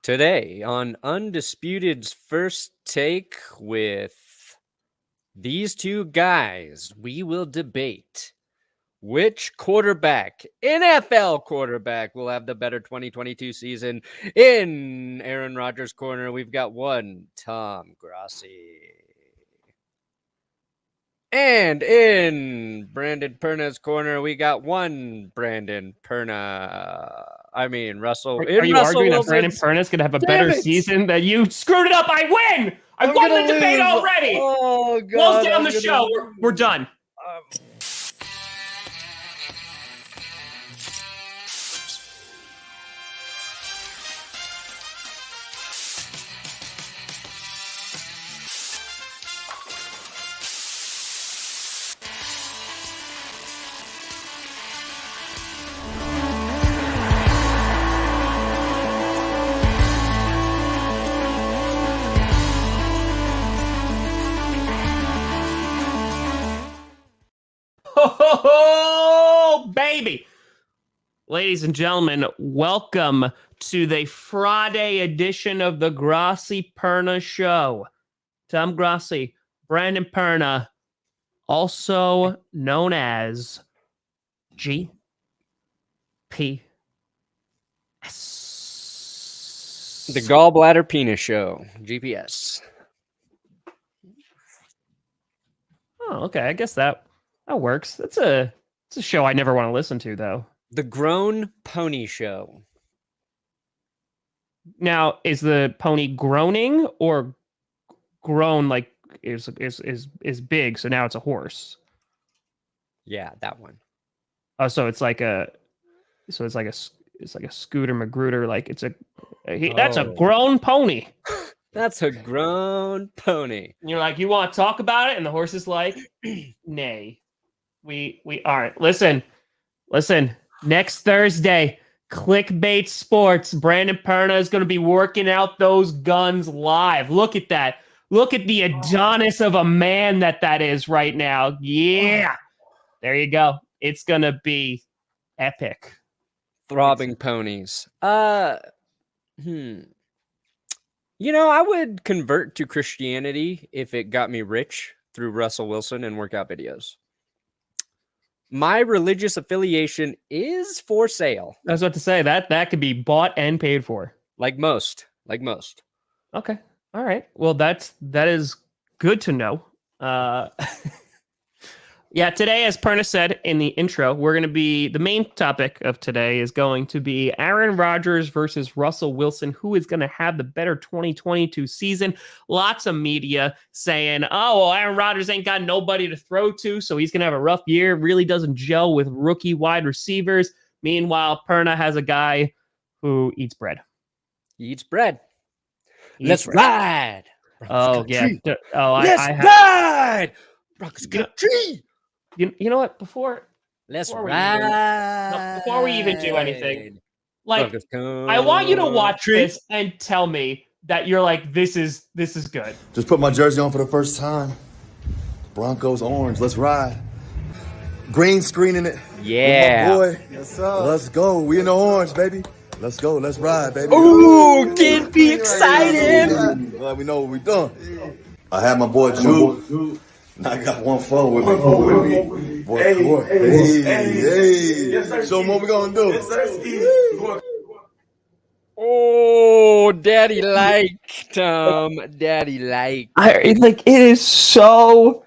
Today on Undisputed's First Take with these two guys, we will debate which quarterback, NFL quarterback, will have the better 2022 season. In Aaron Rodgers' corner, we've got one Tom Grossi. And in Brandon Perna's corner, we got one Brandon Perna. Russell. Are you Russell arguing Wilson's, that Brandon Perna is going to have a better season than you? Screwed it up. I win. I won the debate already. Oh, God. Close down the show. We're done. Oh, baby. Ladies and gentlemen, welcome to the Friday edition of the Grossi Perna Show. Tom Grossi, Brandon Perna, also known as GPS. The Gallbladder Penis Show, GPS. Oh, okay. I guess that works. It's a show I never want to listen to, though. The Grown Pony Show. Now, is the pony groaning or grown like is big? So now it's a horse. Yeah, that one. Oh, so it's like a Scooter Magruder. Like that's a grown pony. That's a grown pony. And you're like, you want to talk about it? And the horse is like, nay, we aren't. Listen. Next Thursday, Clickbait Sports. Brandon Perna is going to be working out those guns live. Look at that. Look at the Adonis of a man that is right now. Yeah. There you go. It's going to be epic. Throbbing ponies. I would convert to Christianity if it got me rich through Russell Wilson and workout videos. My religious affiliation is for sale. I was about to say that could be bought and paid for. Like most. Okay. All right. Well, that is good to know. Yeah, today, as Perna said in the intro, the main topic of today is going to be Aaron Rodgers versus Russell Wilson. Who is going to have the better 2022 season? Lots of media saying, oh, well, Aaron Rodgers ain't got nobody to throw to, so he's going to have a rough year. Really doesn't gel with rookie wide receivers. Meanwhile, Perna has a guy who eats bread. Let's ride. Oh, yeah. Let's ride. Broncos country. You know what? Before we even do anything, like I want you to watch this and tell me that you're like, this is good. Just put my jersey on for the first time. Broncos orange. Let's ride. Green screen in it. Yeah. With my boy. Yes, sir. Let's go. We in the orange, baby. Let's go. Let's ride, baby. Ooh, get me excited. Glad we know what we're doing. I had my boy Drew. Now I got one phone with me. Boy, hey. Yes, show them what we're going to do. Yes, sir. Oh, daddy like, Tom. Daddy like. It is so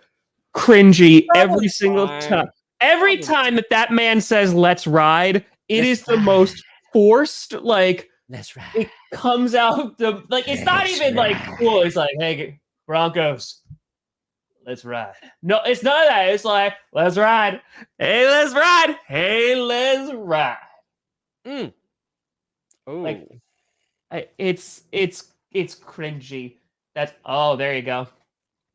cringy every single time. Every time that man says, let's ride, it's the most forced, like, let's ride. It comes out, it's not even like cool. It's like, hey, Broncos. Let's ride. No, it's none of that. It's like, let's ride. Hey, let's ride. Hey, let's ride. Oh, like, it's cringy. There you go.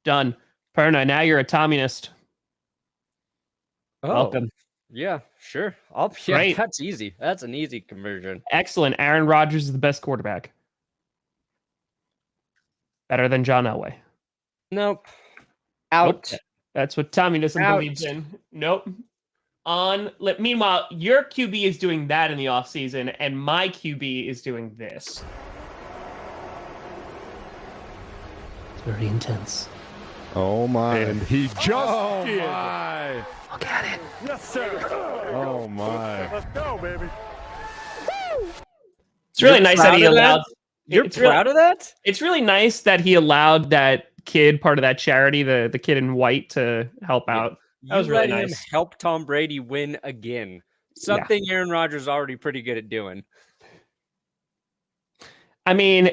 Done. Perna, now you're a Tommyist. Welcome. Yeah, sure. Great. That's easy. That's an easy conversion. Excellent. Aaron Rodgers is the best quarterback. Better than John Elway. Nope. Out. Nope. That's what Tommyism believes in. Nope. Meanwhile, your QB is doing that in the offseason, and my QB is doing this. very intense. Oh my! And he just did. My. Look at it. Yes, sir. Oh my! Let's go, baby. It's really You're nice that proud he of that? allowed. You're it's really- proud of that? It's really nice that he allowed that kid, part of that charity, the kid in white, to help Yeah. out. That You was really let him nice. help Tom Brady win again. Something Aaron Rodgers is already pretty good at doing. I mean,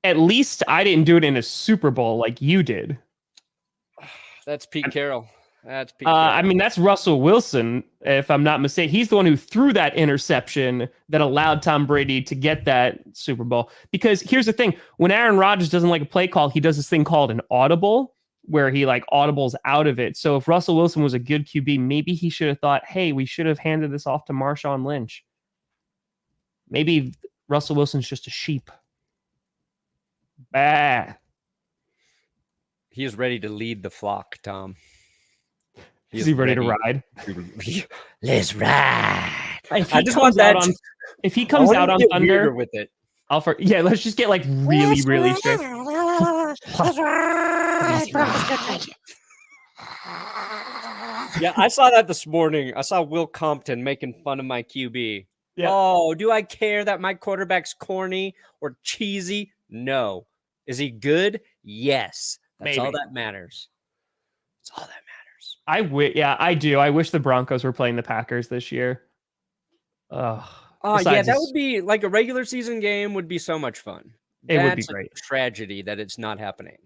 at least I didn't do it in a Super Bowl like you did. That's Pete Carroll. That's Pete Carroll. I mean, that's Russell Wilson, if I'm not mistaken. He's the one who threw that interception that allowed Tom Brady to get that Super Bowl. Because here's the thing. When Aaron Rodgers doesn't like a play call, he does this thing called an audible, where he like audibles out of it. So if Russell Wilson was a good QB, maybe he should have thought, hey, we should have handed this off to Marshawn Lynch. Maybe Russell Wilson's just a sheep. Bah. He is ready to lead the flock, Tom. Is he ready to ride? Let's ride. If I he just comes want that. out on, if he comes out on get Thunder, weirder with it. yeah, let's just get like really, really straight. Yeah, I saw that this morning. I saw Will Compton making fun of my QB. Yeah. Oh, do I care that my quarterback's corny or cheesy? No. Is he good? Yes. That's all Maybe. that matters. That's all that matters. Yeah, I do. I wish the Broncos were playing the Packers this year. Oh, Besides yeah, that this- would be like a regular season game would be so much fun. It would be That's a great. tragedy that it's not happening.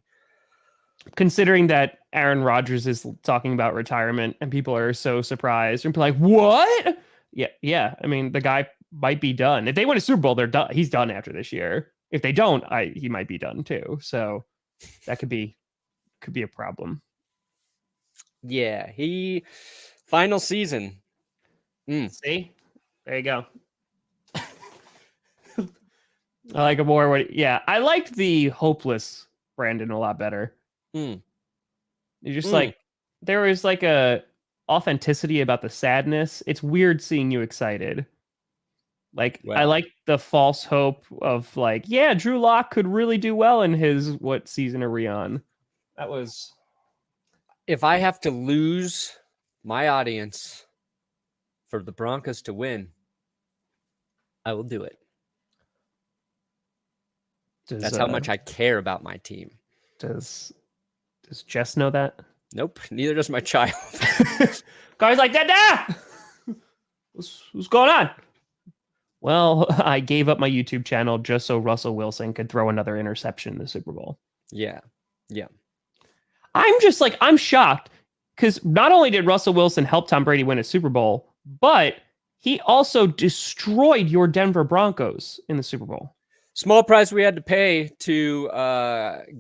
Considering that Aaron Rodgers is talking about retirement and people are so surprised and be like, what? Yeah. I mean, the guy might be done. If they win a Super Bowl, they're done. He's done after this year. If they don't, he might be done too. So that could be a problem. Yeah, final season. See? There you go. I like a more. Yeah, I liked the hopeless Brandon a lot better. You're just like, there was like a authenticity about the sadness. It's weird seeing you excited. Like, I Well. like the false hope of like, yeah, Drew Lock could really do well in his, what season are we on? That was. If I have to lose my audience for the Broncos to win, I will do it. That's how much I care about my team. Does Jess know that? Nope, neither does my child. Guy's like, Dada! What's going on? Well, I gave up my YouTube channel just so Russell Wilson could throw another interception in the Super Bowl. Yeah. I'm shocked because not only did Russell Wilson help Tom Brady win a Super Bowl, but he also destroyed your Denver Broncos in the Super Bowl. Small price we had to pay to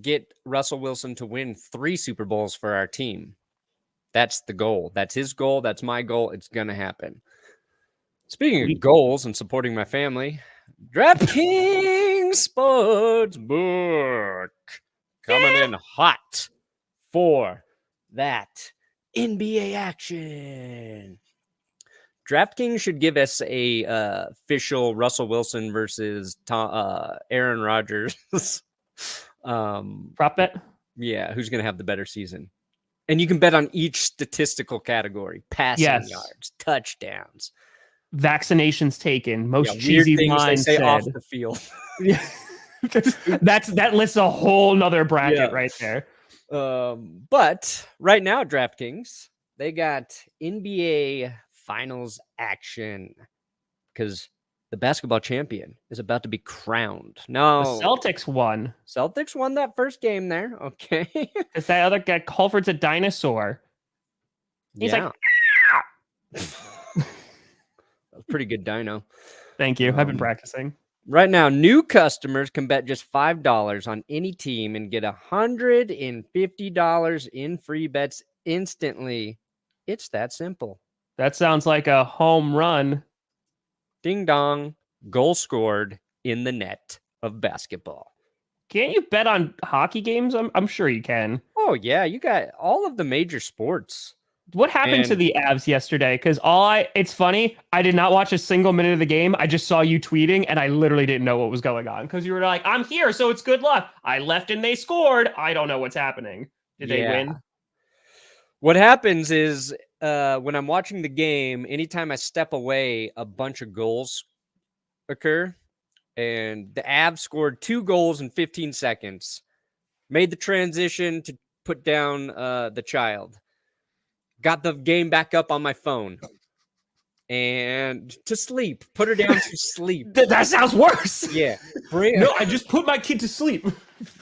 get Russell Wilson to win 3 Super Bowls for our team. That's the goal. That's his goal. That's my goal. It's going to happen. Speaking of goals and supporting my family, DraftKings Sportsbook coming in hot for that NBA action. DraftKings should give us a official Russell Wilson versus Aaron Rodgers. Prop bet? Yeah, who's going to have the better season? And you can bet on each statistical category: passing yards, touchdowns, vaccinations taken, most weird cheesy things lines they say said. off the field. That lists a whole nother bracket Yeah. right there. But right now, DraftKings, they got NBA Finals action because the basketball champion is about to be crowned. No, The Celtics won. Celtics won that first game there. Okay. Because that other guy, Culver's a dinosaur. He's like, That was pretty good dino. thank you. I've been practicing. Right now, new customers can bet just $5 on any team and get $150 in free bets instantly. It's that simple. That sounds like a home run. Ding dong, goal scored in the net of basketball. Can't you bet on hockey games? I'm sure you can. Oh, yeah, you got all of the major sports. What happened to And- the Avs yesterday? Because it's funny, I did not watch a single minute of the game. I just saw you tweeting and I literally didn't know what was going on. Because you were like, I'm here, so it's good luck. I left and they scored. I don't know what's happening. Did they win? What happens is when I'm watching the game, anytime I step away, a bunch of goals occur. And the Avs scored 2 goals in 15 seconds, made the transition to put down the child, got the game back up on my phone, and to sleep, put her down to sleep. That sounds worse. Yeah. No, I just put my kid to sleep.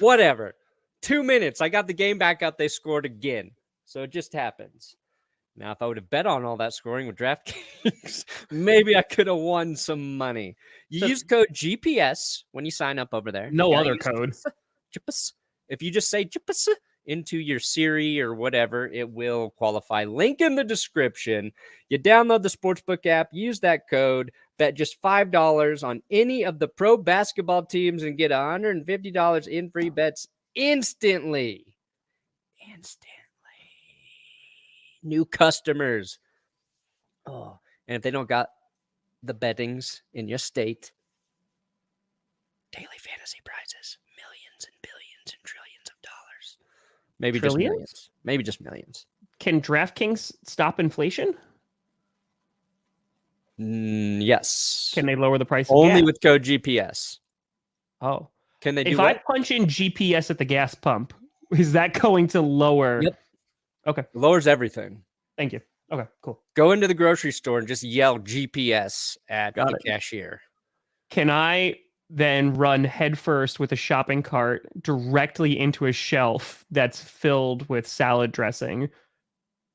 Whatever. 2 minutes. I got the game back up. They scored again. So it just happens. Now, if I would have bet on all that scoring with DraftKings, maybe I could have won some money. You use code GPS when you sign up over there. No You gotta other use code. GPS. If you just say GPS into your Siri or whatever, it will qualify. Link in the description. You download the Sportsbook app, use that code, bet just $5 on any of the pro basketball teams and get $150 in free bets instantly. New customers. Oh, and if they don't got the bettings in your state, daily fantasy prizes, millions and billions and trillions of dollars. Maybe just Trillions? millions. Maybe just millions. Can DraftKings stop inflation? Yes. Can they lower the price of Only gas? with code GPS. Oh. Can they do If what? I punch in GPS at the gas pump, is that going to lower? Yep. Okay. Lowers everything. Thank you. Okay, cool. Go into the grocery store and just yell GPS at Got the it. cashier. Can I then run headfirst with a shopping cart directly into a shelf that's filled with salad dressing,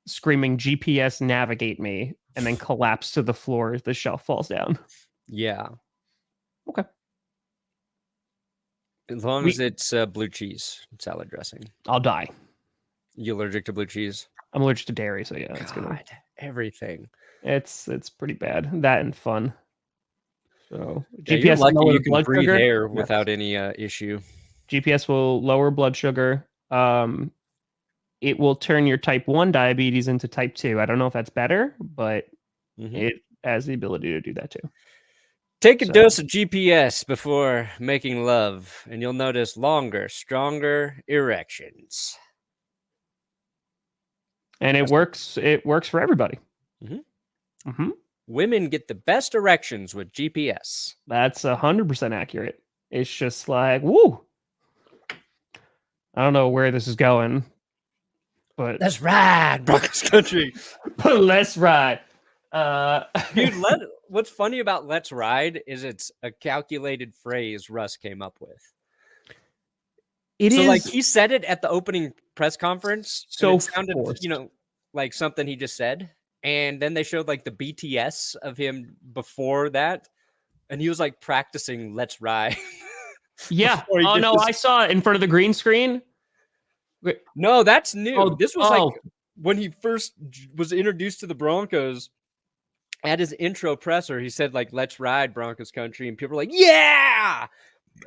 screaming GPS navigate me, and then collapse to the floor as the shelf falls down? Yeah. Okay. As long as it's blue cheese salad dressing. I'll die. You allergic to blue cheese? I'm allergic to dairy, so yeah, it's gonna. Everything. It's pretty bad. That and fun. So Yeah, you're GPS lucky will lower you the can blood breathe sugar. air Yes. without any issue. GPS will lower blood sugar. It will turn your type 1 diabetes into type 2. I don't know if that's better, but it has the ability to do that too. Take a So- dose of GPS before making love, and you'll notice longer, stronger erections. And it works. It works for everybody. Women get the best erections with GPS. That's 100% accurate. It's just like, woo. I don't know where this is going, but Let's ride, Broncos country. let's ride. Dude, what's funny about Let's Ride is it's a calculated phrase Russ came up with. It so is like he said it at the opening press conference. so And it sounded, forced. like something he just said. And then they showed like the BTS of him before that. And he was like practicing Let's Ride. Yeah. before he Oh did no, this. I saw it in front of the green screen. No, that's new. Oh, This was like when he first was introduced to the Broncos. At his intro presser, he said like "Let's ride, Broncos country," and people were like, "Yeah!"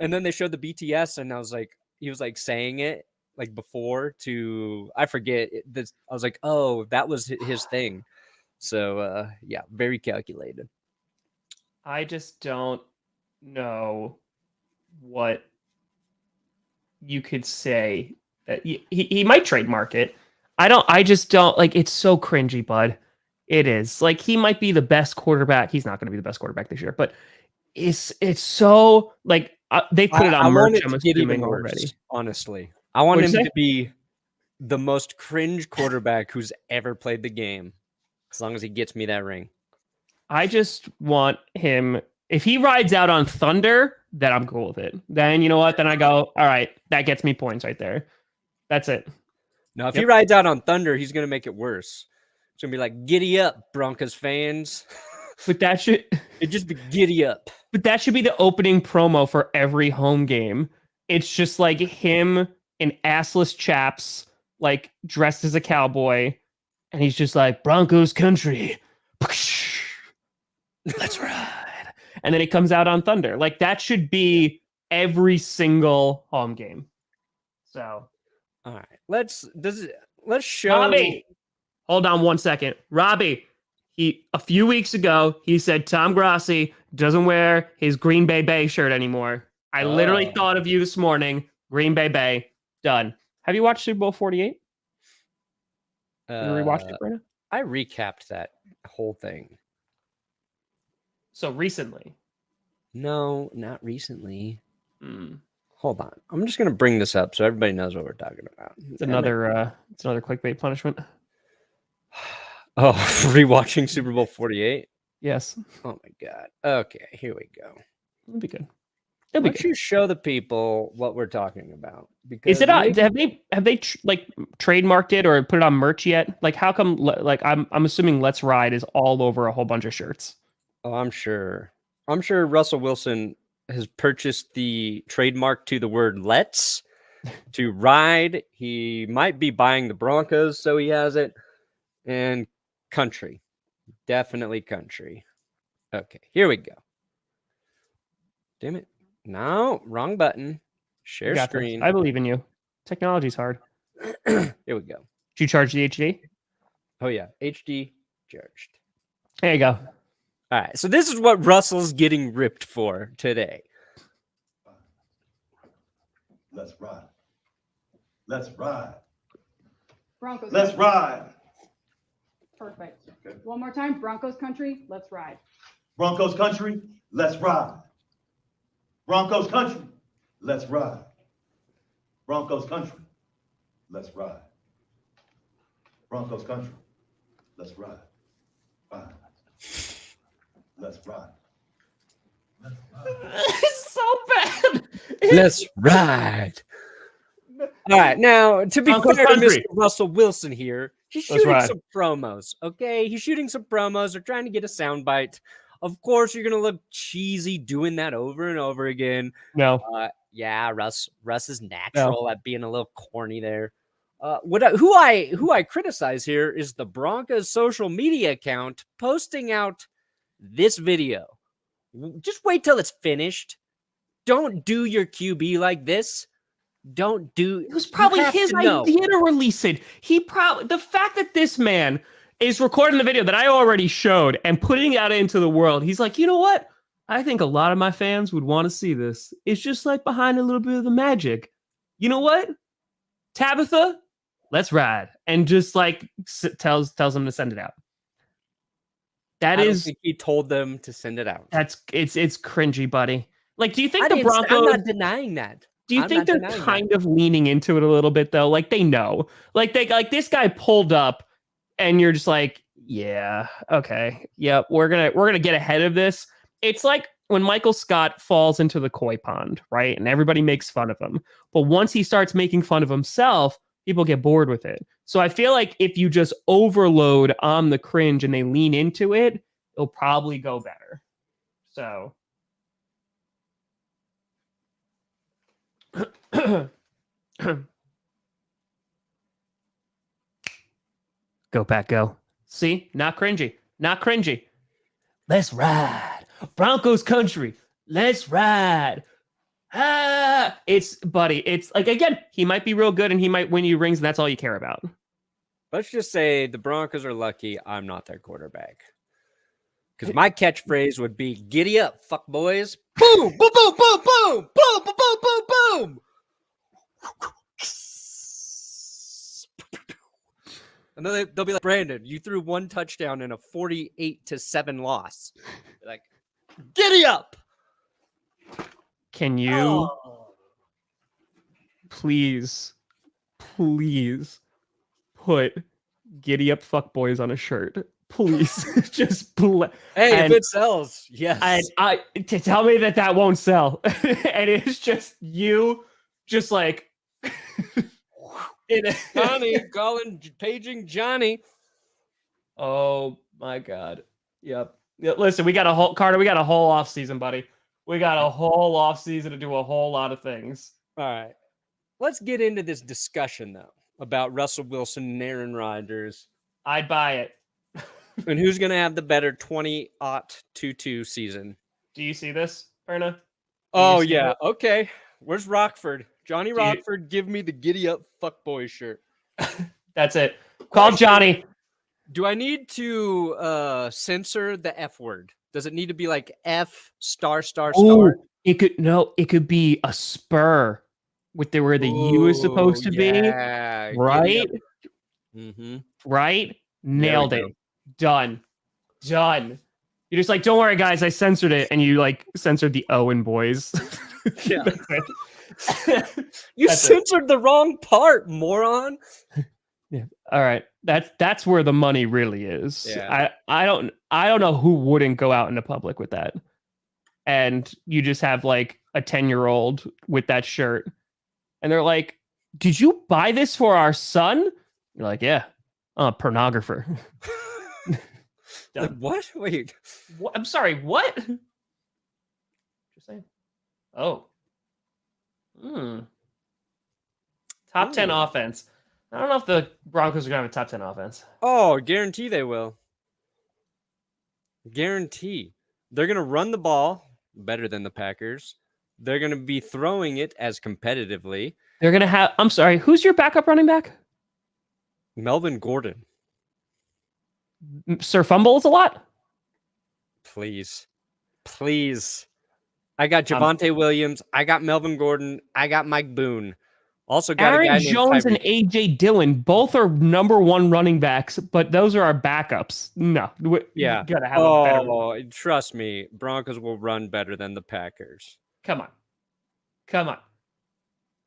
And then they showed the BTS, and I was like, he was like saying it like before to I forget. This I was like, oh, that was his thing. So yeah, very calculated. I just don't know what you could say that he might trademark it. I just don't like it's so cringy, bud. It is like he might be the best quarterback. He's not going to be the best quarterback this year, but it's so like they put it on I merch. want it I'm to get even assuming worse, already. honestly. I want What'd him you to be the most cringe quarterback who's ever played the game, as long as he gets me that ring. I just want him. If he rides out on Thunder, then I'm cool with it. Then you know what? Then I go, all right, that gets me points right there. That's it. Now, if he rides out on Thunder, he's going to make it worse. It's going to be like, giddy up, Broncos fans. But that should It'd just be giddy up. But that should be the opening promo for every home game. It's just like him in assless chaps, like dressed as a cowboy, and he's just like Broncos country. Let's ride. And then he comes out on Thunder. Like that should be every single home game. So All right. Let's show. Tommy, Hold on 1 second. Robbie, a few weeks ago, he said Tom Grossi doesn't wear his Green Bay Bay shirt anymore. I literally thought of you this morning. Green Bay Bay. Done. Have you watched Super Bowl 48? Have you rewatched it, Brandon? I recapped that whole thing. So recently? No, not recently. Hold on. I'm just going to bring this up so everybody knows what we're talking about. It's another clickbait punishment. Oh, rewatching Super Bowl 48? Yes. Oh my God. Okay, here we go. It'll be good. Why don't you show the people what we're talking about? Because Is it have they trademarked it or put it on merch yet? Like, how come? Like, I'm assuming Let's Ride is all over a whole bunch of shirts. Oh, I'm sure. I'm sure Russell Wilson has purchased the trademark to the word "let's" to ride. He might be buying the Broncos, so he has it. And country, definitely country. Okay, here we go. Damn it. No, wrong button. Share screen. This. I believe in you. Technology's hard. Here we go. Did you charge the HD? Oh, yeah. HD charged. There you go. All right. So this is what Russell's getting ripped for today. Let's ride. Let's ride. Broncos. Let's ride. Perfect. One more time. Broncos country. Let's ride. Broncos country. Let's ride. Broncos country. Let's ride. Broncos country. Let's ride. Broncos country. Let's ride. Ride. Let's ride. Let's ride. It's so bad. Let's ride. All right. Now, to be Broncos fair to country. Mr. Russell Wilson here, he's Let's shooting ride. some promos. Okay. He's shooting some promos. They're trying to get a soundbite. Of course, you're going to look cheesy doing that over and over again. No. Yeah, Russ is natural at being a little corny there. Who I criticize here is the Broncos social media account posting out this video. Just wait till it's finished. Don't do your QB like this. Don't do. It was probably his idea to release it. The fact that this man is recording the video that I already showed and putting it out into the world, he's like, you know what? I think a lot of my fans would want to see this. It's just like behind a little bit of the magic. You know what? Tabitha, let's ride. And just like tells them to send it out. I don't think he told them to send it out. It's cringy, buddy. Like, do you think the Broncos? I'm not denying that. Do you think they're kind of leaning into it a little bit though? Like they know, like this guy pulled up, and you're just like, yeah, okay, yep, we're gonna get ahead of this. It's like when Michael Scott falls into the koi pond, right? And everybody makes fun of him, but once he starts making fun of himself, people get bored with it. So I feel like if you just overload on the cringe and they lean into it, it'll probably go better. So. Go, Pat, go. See? Not cringy. Not cringy. Let's ride. Broncos country. Let's ride. It's like, again, he might be real good and he might win you rings and that's all you care about. Let's just say the Broncos are lucky I'm not their quarterback. Because my catchphrase would be, giddy up, fuck boys. Boom, boom, boom, boom, boom, boom, boom, boom, boom, boom. And then they'll be like, Brandon, you threw one touchdown in a 48-7 loss. They're like, giddy up. Can you please put giddy up fuckboys on a shirt? Please. Just hey, if it sells, yes. I to tell me that won't sell. And it's just you just like Johnny paging Johnny. Oh my God. Yep. Listen, we got a whole off season, buddy. We got a whole off season to do a whole lot of things. All right. Let's get into this discussion though about Russell Wilson and Aaron Rodgers. I'd buy it. And who's going to have the better 20-22 season? Do you see this, Perna? Oh yeah. Okay. Where's Rockford? Johnny Rockford, give me the giddy up fuckboy shirt. That's it. Call Johnny. Do I need to censor the F word? Does it need to be like F star star star? It could be a spur with where the U is supposed to be, Yeah. right? Mm-hmm. Right? There we Nailed it. go. Done. You're just like, don't worry, guys, I censored it, and you like censored the Owen boys. Yeah. That's it. You That's it. censored the wrong part, moron. Yeah. All right. That's where the money really is. Yeah. I don't know who wouldn't go out in the public with that. And you just have like a 10-year-old with that shirt. And they're like, "Did you buy this for our son?" You're like, "Yeah. Pornographer." Like, what? Wait. What? I'm sorry, what? Just saying. Oh. Top 10 offense. I don't know if the Broncos are going to have a top 10 offense. Oh, guarantee they will. Guarantee. They're going to run the ball better than the Packers. They're going to be throwing it as competitively. They're going to have, I'm sorry, who's your backup running back? Melvin Gordon. Sir Fumbles a lot? Please. Please. I got Javonte Williams. I got Melvin Gordon. I got Mike Boone. Also got a guy Aaron named Jones and Tyreek. AJ Dillon, both are number one running backs, but those are our backups. No. Yeah. You gotta have a better one. Trust me. Broncos will run better than the Packers. Come on.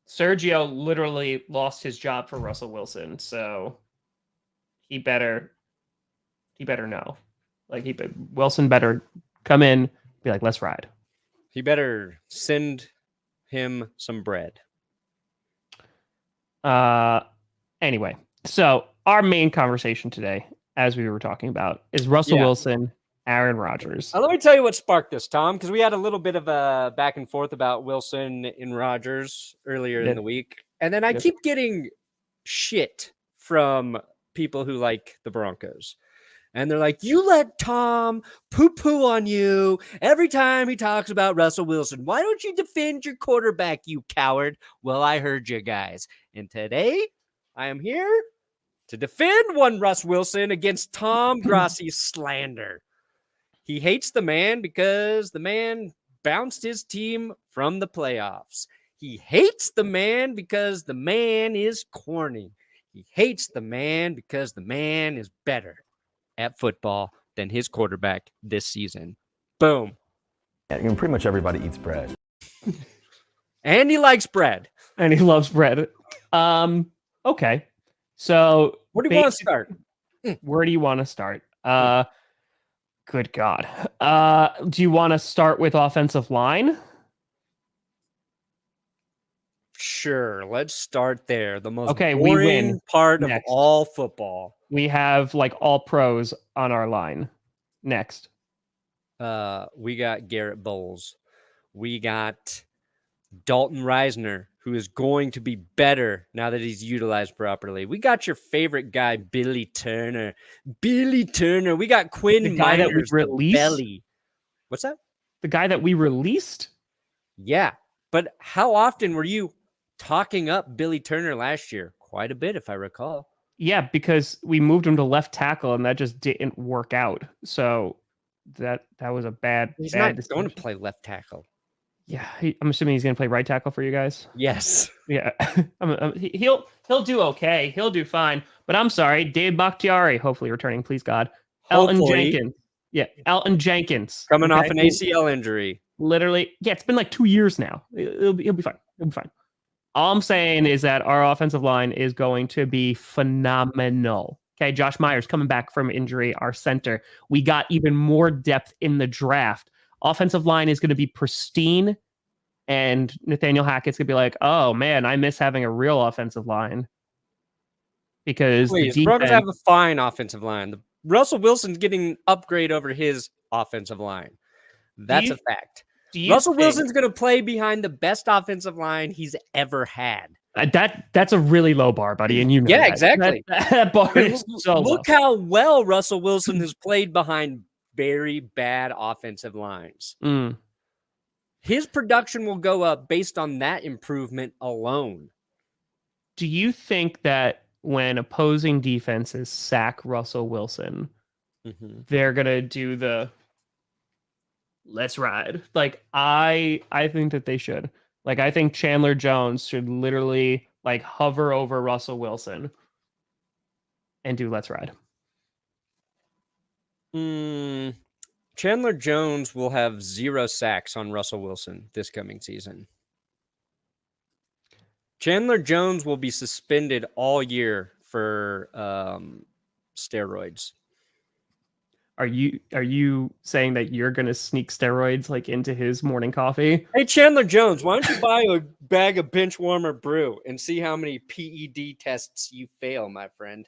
Sergio literally lost his job for Russell Wilson, so he better know. Like Wilson better come in, be like, let's ride. He better send him some bread. Anyway, so our main conversation today, as we were talking about, is Russell Wilson, Aaron Rodgers. Let me tell you what sparked this, Tom, because we had a little bit of a back and forth about Wilson and Rodgers earlier in the week. And then I keep getting shit from people who like the Broncos. And they're like, you let Tom poo-poo on you every time he talks about Russell Wilson. Why don't you defend your quarterback, you coward? Well, I heard you guys. And today, I am here to defend one Russ Wilson against Tom Grossi's slander. He hates the man because the man bounced his team from the playoffs. He hates the man because the man is corny. He hates the man because the man is better at football than his quarterback this season. Boom. Yeah, pretty much everybody eats bread. And he likes bread. And he loves bread. Okay. So where do you want to start? Where do you want to start? Good God. Do you want to start with offensive line? Sure. Let's start there. The most we boring win part of next. all football. We have like all pros on our line. Next. We got Garrett Bowles. We got Dalton Reisner, who is going to be better now that he's utilized properly. We got your favorite guy, Billy Turner. We got Quinn the guy Miners, that we released. Belly. What's that? The guy that we released? Yeah. But how often were you talking up Billy Turner last year? Quite a bit, if I recall. Yeah, because we moved him to left tackle, and that just didn't work out. So that was a bad. He's bad not going to play left tackle. Yeah, I'm assuming he's going to play right tackle for you guys. Yes. Yeah, he'll do okay. He'll do fine. But I'm sorry, Dave Bakhtiari, hopefully returning, please God. Elton Jenkins. Yeah, Elton Jenkins coming off an ACL injury. Literally, yeah, it's been like 2 years now. He'll be fine. He'll be fine. All I'm saying is that our offensive line is going to be phenomenal. Okay, Josh Myers coming back from injury, our center. We got even more depth in the draft. Offensive line is going to be pristine, and Nathaniel Hackett's going to be like, oh, man, I miss having a real offensive line. Because the Broncos have a fine offensive line. Russell Wilson's getting an upgrade over his offensive line. That's a fact. Russell Wilson's going to play behind the best offensive line he's ever had. That's a really low bar, buddy, and you know that. Exactly. That bar is so look low. how well Russell Wilson has played behind very bad offensive lines. His production will go up based on that improvement alone. Do you think that when opposing defenses sack Russell Wilson, Mm-hmm. they're gonna do the let's ride. Like I think that they should. Like I think Chandler Jones should literally like hover over Russell Wilson and do let's ride. Chandler Jones will have 0 sacks on Russell Wilson this coming season. Chandler Jones will be suspended all year for steroids. Are you saying that you're gonna sneak steroids like into his morning coffee? Hey, Chandler Jones, why don't you buy a bag of bench warmer brew and see how many PED tests you fail, my friend?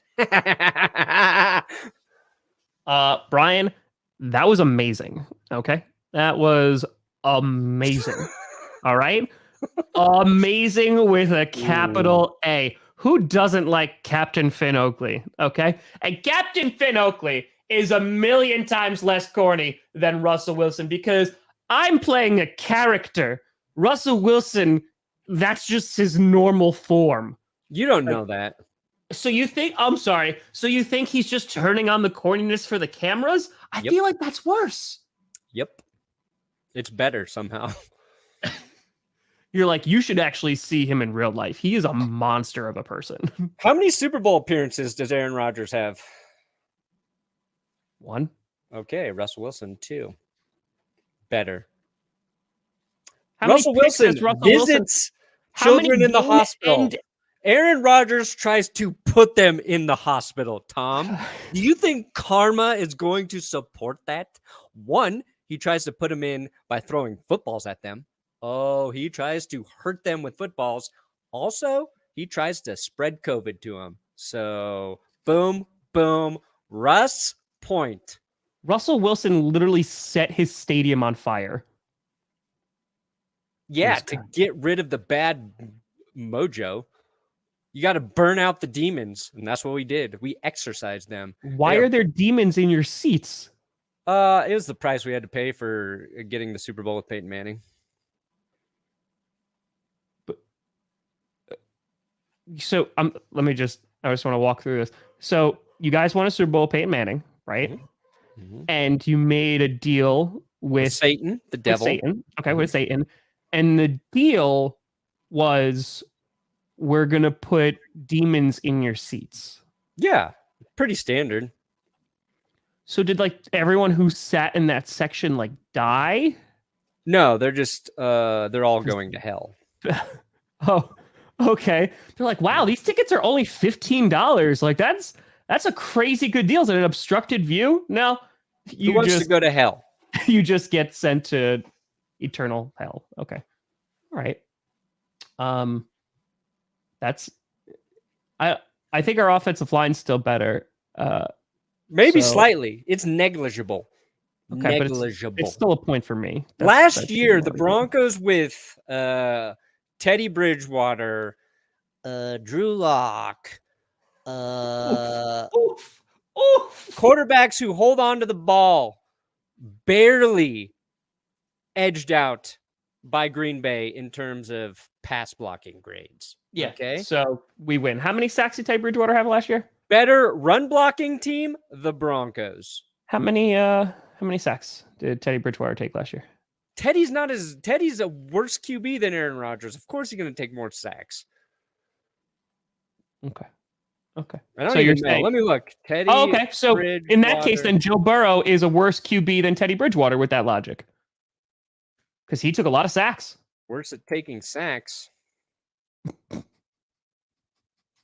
Brian, that was amazing. Okay. That was amazing. All right. Amazing with a capital A. Who doesn't like Captain Finn Oakley? Okay. And Captain Finn Oakley is a million times less corny than Russell Wilson because I'm playing a character. Russell Wilson, that's just his normal form. You don't know that. So you think, I'm sorry. So you think he's just turning on the corniness for the cameras? I Yep. feel like that's worse. Yep. It's better somehow. You're like, you should actually see him in real life. He is a monster of a person. How many Super Bowl appearances does Aaron Rodgers have? 1. Okay, Russell Wilson, 2. Better. How Russell many picks Wilson has Russell Wilson? visits How many children in the game hospital. end- Aaron Rodgers tries to put them in the hospital, Tom. Do you think karma is going to support that? 1, he tries to put them in by throwing footballs at them. Oh, he tries to hurt them with footballs. Also, he tries to spread COVID to them. So, boom, boom, Russ, point. Russell Wilson literally set his stadium on fire. Yeah, He's to kind- get rid of the bad mojo. You got to burn out the demons, and that's what we did. We exorcised them. Why Yeah. are there demons in your seats? It was the price we had to pay for getting the Super Bowl with Peyton Manning. So I just want to walk through this. So you guys won a Super Bowl with Peyton Manning, right? Mm-hmm. And you made a deal with Satan, the with devil. Satan. Okay, with Satan. And the deal was we're gonna put demons in your seats. Yeah, pretty standard. So did like everyone who sat in that section like die? No, they're just they're all going to hell. Oh, okay. They're like, wow, these tickets are only $15. Like that's a crazy good deal. Is it an obstructed view? No, Who you wants just to go to hell? you just get sent to eternal hell. Okay, all right. That's I think our offensive line's still better. Maybe So- slightly. It's negligible. Okay, but Negligible. it's still a point for me. Last year, the really good. Broncos with Teddy Bridgewater, Drew Lock, Oof. Oof. quarterbacks who hold on to the ball, barely edged out by Green Bay in terms of pass blocking grades. Yeah. Okay. So we win. How many sacks did Teddy Bridgewater have last year? Better run blocking team, the Broncos. How many sacks did Teddy Bridgewater take last year? Teddy's a worse QB than Aaron Rodgers. Of course he's going to take more sacks. Okay. Okay. I don't So even you're know. saying- Let me look. Teddy. Oh, okay. So in that case, Bridgewater. then Joe Burrow is a worse QB than Teddy Bridgewater with that logic. Because he took a lot of sacks. Worse at taking sacks.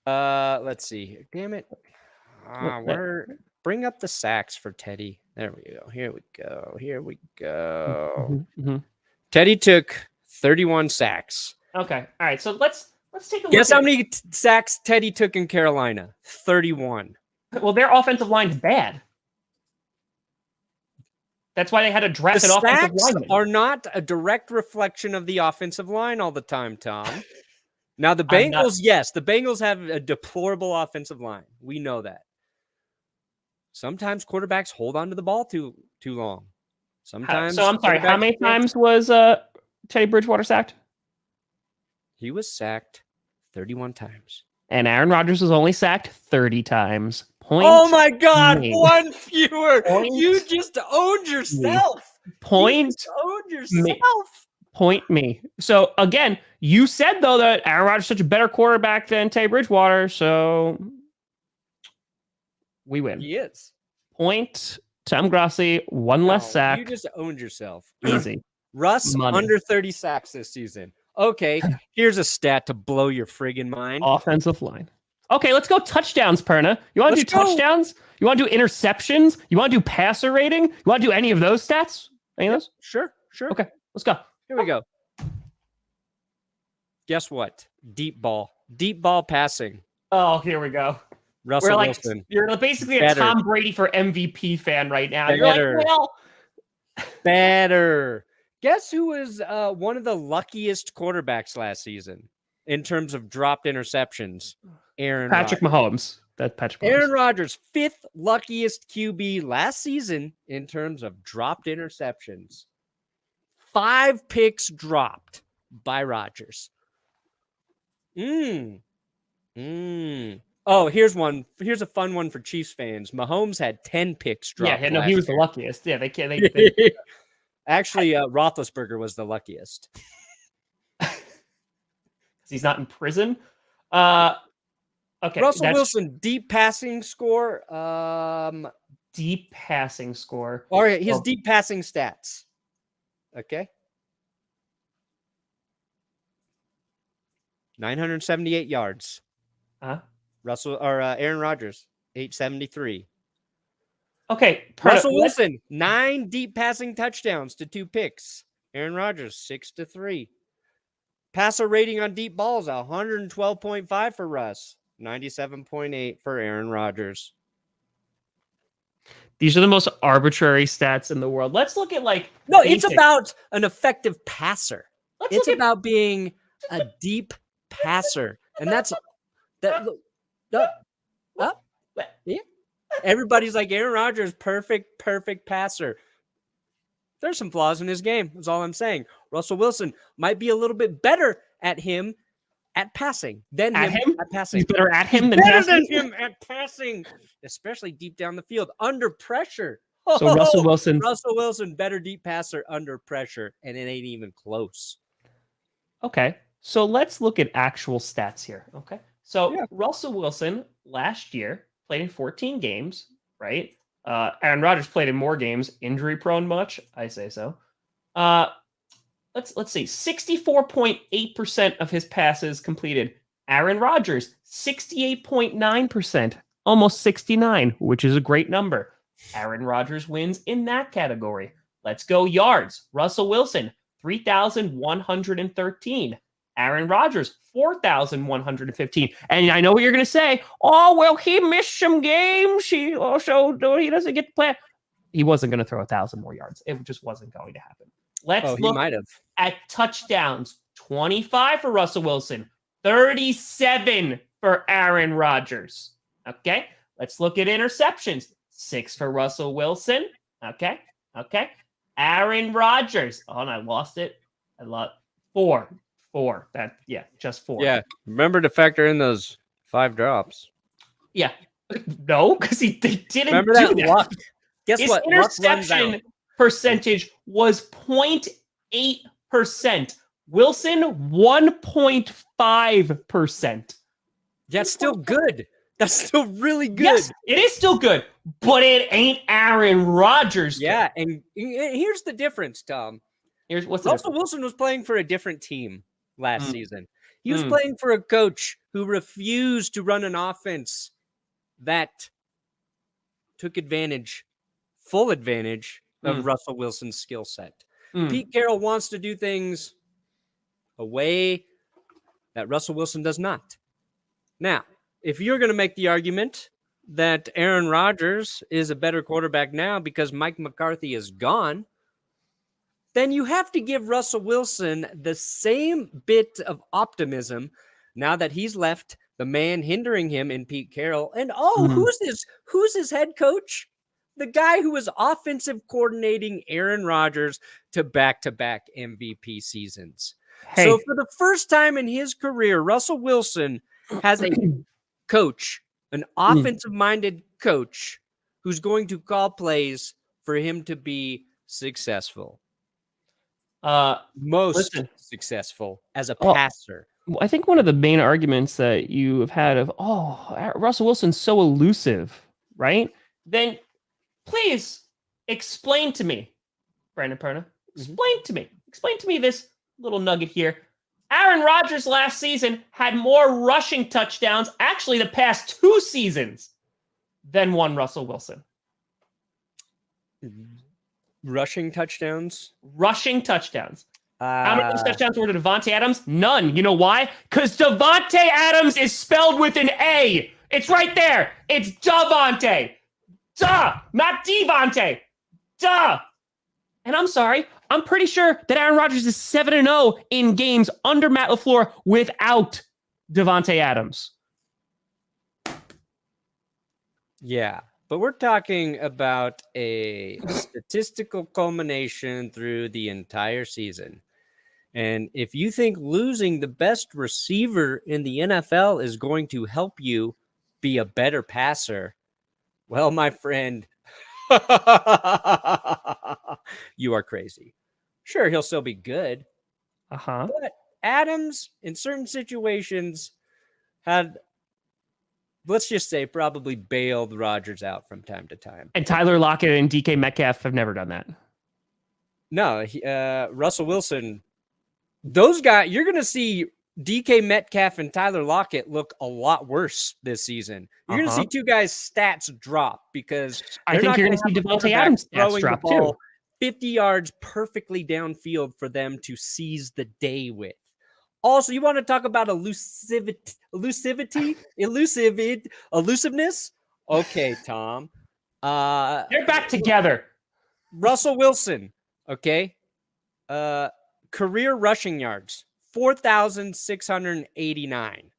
Let's see. Damn it. Bring up the sacks for Teddy. There we go. Here we go. Here we go. Mhm. Teddy took 31 sacks. Okay. All right. So let's take a look. Guess how at- many sacks Teddy took in Carolina? 31. Well, their offensive line's bad. That's why they had to The draft an offensive sacks lineman. are not a direct reflection of the offensive line all the time, Tom. Now, the I'm not- Bengals, yes, the Bengals have a deplorable offensive line. We know that. Sometimes quarterbacks hold on to the ball too long. Sometimes. So I'm sorry. How quarterbacks many can't. times was Teddy Bridgewater sacked? He was sacked 31 times. and Aaron Rodgers was only sacked 30 times. Oh my God, made. one fewer. Point You just owned yourself. Point You just owned yourself. me. Point me. So again, you said though that Aaron Rodgers is such a better quarterback than Teddy Bridgewater, so we win. He is. Point Tom Grossi, one less sack. You just owned yourself. Easy. Russ, Money. under 30 sacks this season. Okay, here's a stat to blow your friggin' mind. Offensive line. Okay, let's go touchdowns, Perna. You want to do touchdowns? You want to do interceptions? You want to do passer rating? You want to do any of those stats? Any of those? Sure. Okay, let's go. Here we go. Guess what? Deep ball passing. Oh, here we go. Russell Wilson. You're basically Better. a Tom Brady for MVP fan right now. Better. You're like, well, Better. Guess who was one of the luckiest quarterbacks last season in terms of dropped interceptions? Aaron Patrick Mahomes. That's Patrick Mahomes. Aaron Rodgers, 5th luckiest QB last season in terms of dropped interceptions. 5 picks dropped by Rodgers. Oh, here's one. Here's a fun one for Chiefs fans. Mahomes had 10 picks dropped. Yeah, no, he was the luckiest. Yeah, they can't. Actually, Roethlisberger was the luckiest. He's not in prison. Okay. Russell Wilson, deep passing score. Deep passing score. All right, his deep passing stats. Okay. 978 yards. Aaron Rodgers, 873. Okay. Russell Wilson, 9 deep passing touchdowns to 2 picks. Aaron Rodgers, 6-3. Passer rating on deep balls, 112.5 for Russ, 97.8 for Aaron Rodgers. These are the most arbitrary stats in the world. Let's look at It's about an effective passer. It's about being a deep passer, and that's that. Yeah. Everybody's like Aaron Rodgers, perfect passer. There's some flaws in his game. That's all I'm saying. Russell Wilson might be a little bit better at him at passing than him at passing. He's better at him than him at passing, especially deep down the field under pressure. So Russell Wilson, better deep passer under pressure, and it ain't even close. Okay, so let's look at actual stats here. Okay, so Russell Wilson last year played in 14 games, right? Aaron Rodgers played in more games. Injury prone much? I say so. Let's see. 64.8% of his passes completed. Aaron Rodgers, 68.9%, almost 69, which is a great number. Aaron Rodgers wins in that category. Let's go yards. Russell Wilson, 3,113. Aaron Rodgers, 4,115. And I know what you're going to say. Oh, well, he missed some games. He doesn't get to play. He wasn't going to throw 1,000 more yards. It just wasn't going to happen. Let's look at touchdowns. 25 for Russell Wilson. 37 for Aaron Rodgers. Okay. Let's look at interceptions. 6 for Russell Wilson. Okay. Aaron Rodgers. Oh, and I lost it. 4. Just 4. Yeah. Remember to factor in those 5 drops. Yeah. No, because they didn't remember do that. Luck. Guess his what? Interception percentage was 0.8%. Wilson, 1.5%. That's still good. That's still really good. Yes, it is still good, but it ain't Aaron Rodgers. Yeah, and here's the difference, Tom. Russell Wilson was playing for a different team last season. He was playing for a coach who refused to run an offense that took full advantage of Russell Wilson's skill set. Pete Carroll wants to do things a way that Russell Wilson does not. Now, if you're going to make the argument that Aaron Rodgers is a better quarterback now because Mike McCarthy is gone, then you have to give Russell Wilson the same bit of optimism now that he's left the man hindering him in Pete Carroll. And who's his head coach? The guy who was offensive coordinating Aaron Rodgers to back-to-back MVP seasons. Hey. So for the first time in his career, Russell Wilson has a coach, an offensive-minded coach who's going to call plays for him to be successful. Most successful as a passer. I think one of the main arguments that you have had of, Russell Wilson's so elusive, right? Then please explain to me, Brandon Perna, explain to me this little nugget here. Aaron Rodgers last season had more rushing touchdowns, actually the past 2 seasons, than one Russell Wilson. Rushing touchdowns? Rushing touchdowns. How many touchdowns were to Davante Adams? None. You know why? Because Davante Adams is spelled with an A. It's right there. It's Davante. Duh. Not Devontae. Duh. And I'm sorry. I'm pretty sure that Aaron Rodgers is 7-0 in games under Matt LaFleur without Davante Adams. Yeah. But we're talking about a statistical culmination through the entire season. And if you think losing the best receiver in the NFL is going to help you be a better passer, well, my friend, you are crazy. Sure, he'll still be good. But Adams, in certain situations, had, let's just say, probably bailed Rodgers out from time to time. And Tyler Lockett and DK Metcalf have never done that. No, Russell Wilson, those guys, you're going to see DK Metcalf and Tyler Lockett look a lot worse this season. You're going to see 2 guys' stats drop because I think you're going to see Davante Adams' stats drop too. 50 yards perfectly downfield for them to seize the day with. Also, you want to talk about elusiveness? Okay, Tom. They're back together. Russell Wilson, okay? Career rushing yards, 4,689.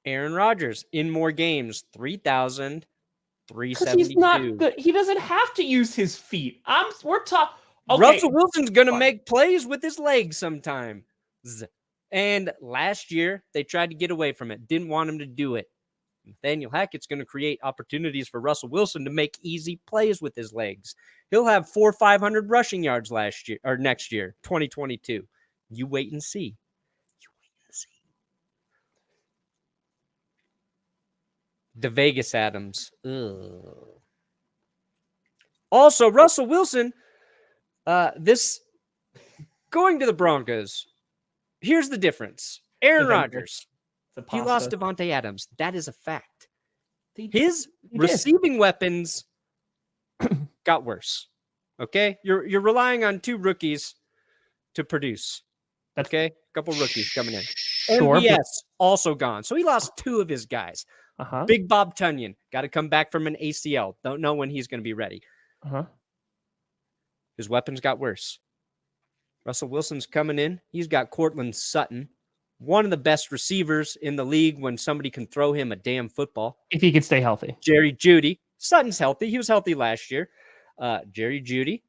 Aaron Rodgers in more games, 3,372. He's not good. He doesn't have to use his feet. We're talking. Okay. Russell Wilson's going to make plays with his legs sometimes. And last year, they tried to get away from it. Didn't want him to do it. Nathaniel Hackett's going to create opportunities for Russell Wilson to make easy plays with his legs. He'll have 400 or 500 rushing yards next year, 2022. You wait and see. The Vegas Adams. Ugh. Also, Russell Wilson, going to the Broncos. Here's the difference. Aaron Rodgers, he lost Davante Adams. That is a fact. His receiving weapons got worse. Okay? You're relying on 2 rookies to produce. Okay? A couple rookies coming in. Sure, MVS also gone. So he lost 2 of his guys. Big Bob Tunyon got to come back from an ACL. Don't know when he's going to be ready. His weapons got worse. Russell Wilson's coming in. He's got Cortland Sutton, one of the best receivers in the league when somebody can throw him a damn football. If he could stay healthy. Jerry Jeudy. Sutton's healthy. He was healthy last year. Jerry Jeudy.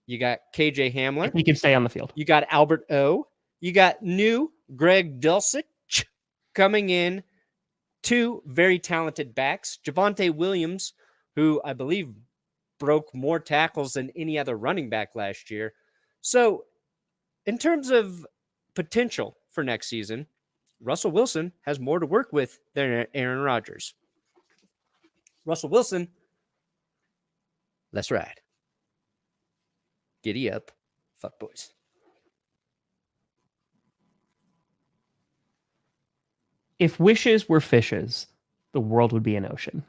You got KJ Hamler. If he could stay on the field. You got Albert O. You got new Greg Dulcich coming in. 2 very talented backs. Javonte Williams, who I believe broke more tackles than any other running back last year. So, in terms of potential for next season, Russell Wilson has more to work with than Aaron Rodgers. Russell Wilson, let's ride. Giddy up, fuck boys. If wishes were fishes, the world would be an ocean.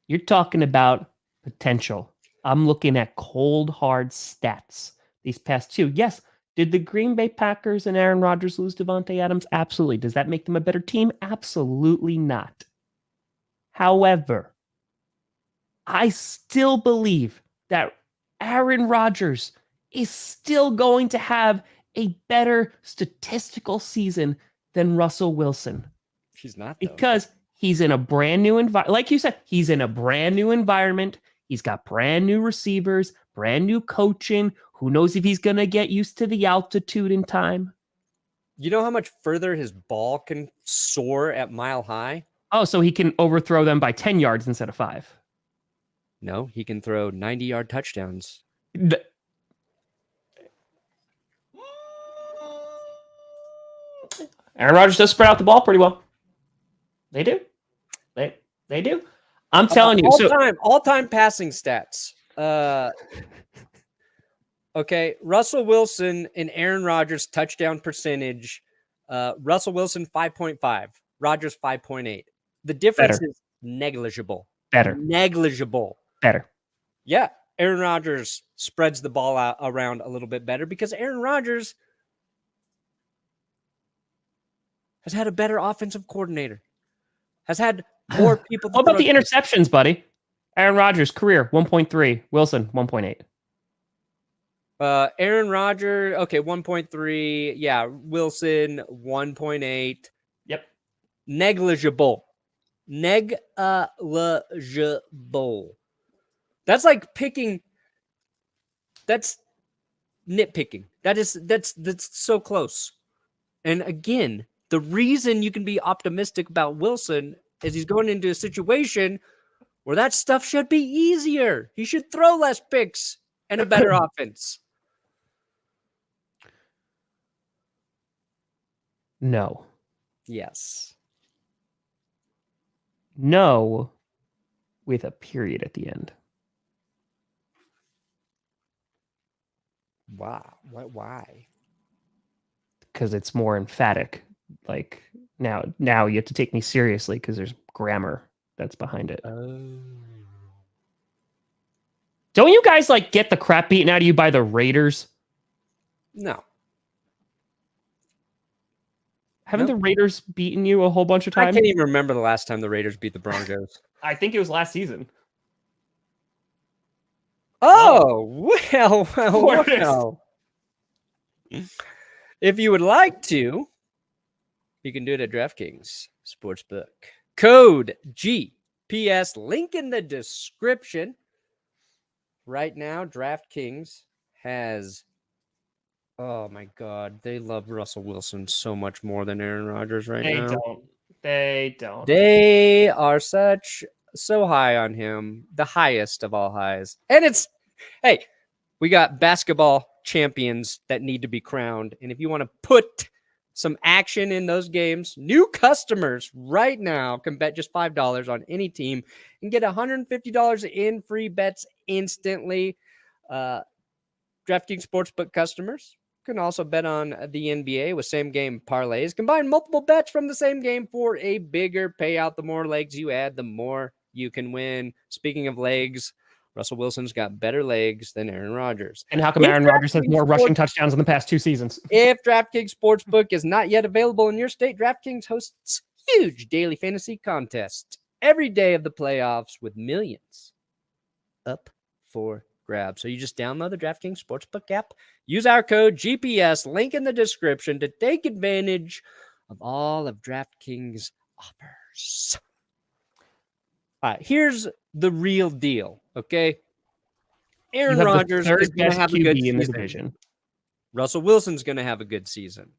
You're talking about potential. I'm looking at cold, hard stats. These past 2. Yes, did the Green Bay Packers and Aaron Rodgers lose Davante Adams? Absolutely. Does that make them a better team? Absolutely not. However, I still believe that Aaron Rodgers is still going to have a better statistical season than Russell Wilson. He's not, though. Because he's in a brand new environment. Like you said, he's in a brand new environment. He's got brand new receivers, brand new coaching. Who knows if he's going to get used to the altitude in time? You know how much further his ball can soar at mile high? Oh, so he can overthrow them by 10 yards instead of 5. No, he can throw 90-yard touchdowns. Aaron Rodgers does spread out the ball pretty well. They do. They do. I'm telling you. All-time passing stats. Okay, Russell Wilson and Aaron Rodgers touchdown percentage. Russell Wilson 5.5, Rodgers 5.8. The difference is negligible. Negligible. Better. Yeah, Aaron Rodgers spreads the ball out around a little bit better because Aaron Rodgers has had a better offensive coordinator. Has had more people. What about the interceptions, buddy? Aaron Rodgers career 1.3, Wilson 1.8. Aaron Rodgers, okay, 1.3. Yeah, Wilson 1.8. Yep. Negligible. That's like picking. That's nitpicking. That's so close. And again, the reason you can be optimistic about Wilson is he's going into a situation where that stuff should be easier. He should throw less picks and a better offense. No. Yes. No, with a period at the end. Wow. Why? Because it's more emphatic. Like now you have to take me seriously because there's grammar that's behind it. Don't you guys like get the crap beaten out of you by the Raiders? No. Haven't the Raiders beaten you a whole bunch of times? I can't even remember the last time the Raiders beat the Broncos. I think it was last season. Oh, well. If you would like to, you can do it at DraftKings Sportsbook. Code GPS, link in the description. Right now, DraftKings has, oh my God, they love Russell Wilson so much more than Aaron Rodgers right now. They don't. They are so high on him, the highest of all highs. And hey, we got basketball champions that need to be crowned. And if you want to put some action in those games, new customers right now can bet just $5 on any team and get $150 in free bets instantly. DraftKings Sportsbook customers can also bet on the NBA with same game parlays. Combine multiple bets from the same game for a bigger payout. The more legs you add, the more you can win. Speaking of legs, Russell Wilson's got better legs than Aaron Rodgers. And how come Aaron Rodgers has more rushing touchdowns in the past 2 seasons? If DraftKings Sportsbook is not yet available in your state, DraftKings hosts huge daily fantasy contests every day of the playoffs with millions up for grabs. So you just download the DraftKings Sportsbook app, use our code GPS, link in the description to take advantage of all of DraftKings offers. All right, here's the real deal, okay? Aaron Rodgers is going to have a good season. Russell Wilson's going to have a good season.